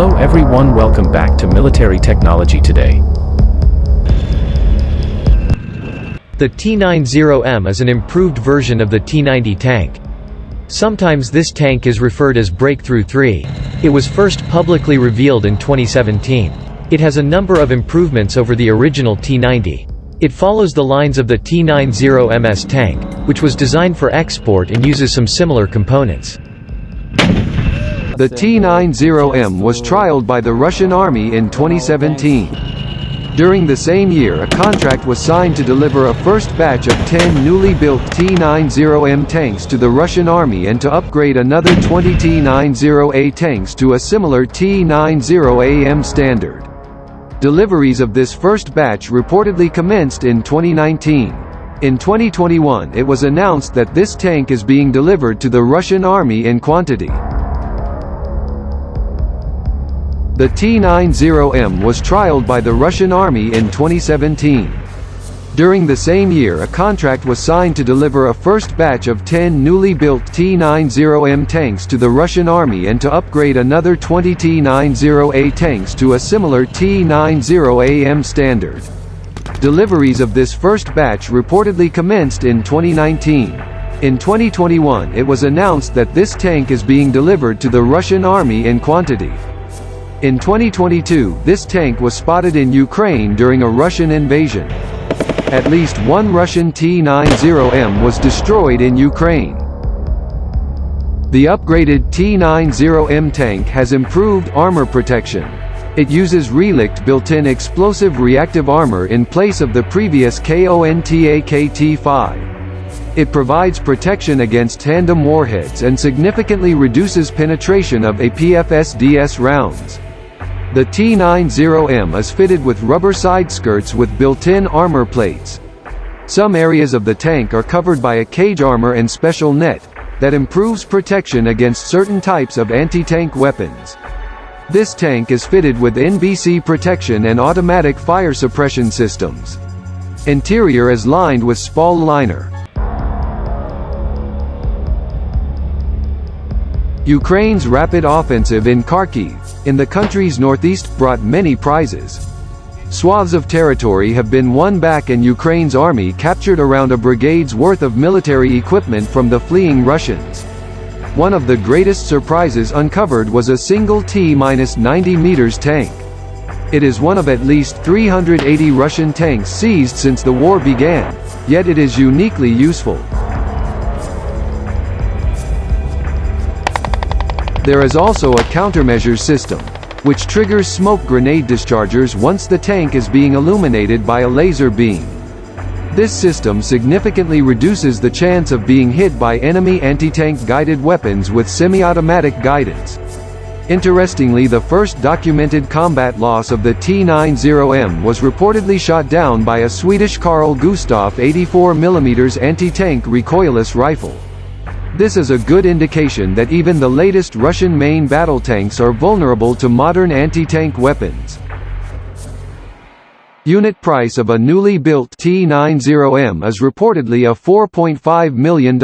Hello everyone, welcome back to Military Technology today. The T-90M is an improved version of the T-90 tank. Sometimes this tank is referred as Breakthrough 3. It was first publicly revealed in 2017. It has a number of improvements over the original T-90. It follows the lines of the T-90MS tank, which was designed for export and uses some similar components. The T-90M was trialed by the Russian Army in 2017. During the same year, a contract was signed to deliver a first batch of 10 newly built T-90M tanks to the Russian Army and to upgrade another 20 T-90A tanks to a similar T-90AM standard. Deliveries of this first batch reportedly commenced in 2019. In 2021, it was announced that this tank is being delivered to the Russian Army in quantity. The T-90M was trialed by the Russian Army in 2017. During the same year, a contract was signed to deliver a first batch of 10 newly built T-90M tanks to the Russian Army and to upgrade another 20 T-90A tanks to a similar T-90AM standard. Deliveries of this first batch reportedly commenced in 2019. In 2021, it was announced that this tank is being delivered to the Russian Army in quantity. In 2022, this tank was spotted in Ukraine during a Russian invasion. At least one Russian T-90M was destroyed in Ukraine. The upgraded T-90M tank has improved armor protection. It uses relict built-in explosive reactive armor in place of the previous KONTA-KT-5. It provides protection against tandem warheads and significantly reduces penetration of APFSDS rounds. The T-90M is fitted with rubber side skirts with built-in armor plates. Some areas of the tank are covered by a cage armor and special net that improves protection against certain types of anti-tank weapons. This tank is fitted with NBC protection and automatic fire suppression systems. Interior is lined with spall liner. Ukraine's rapid offensive in Kharkiv, in the country's northeast, brought many prizes. Swaths of territory have been won back and Ukraine's army captured around a brigade's worth of military equipment from the fleeing Russians. One of the greatest surprises uncovered was a single T-90 meters tank. It is one of at least 380 Russian tanks seized since the war began, yet it is uniquely useful. There is also a countermeasure system, which triggers smoke grenade dischargers once the tank is being illuminated by a laser beam. This system significantly reduces the chance of being hit by enemy anti-tank guided weapons with semi-automatic guidance. Interestingly, the first documented combat loss of the T-90M was reportedly shot down by a Swedish Carl Gustaf 84mm anti-tank recoilless rifle. This is a good indication that even the latest Russian main battle tanks are vulnerable to modern anti-tank weapons. Unit price of a newly built T-90M is reportedly $4.5 million.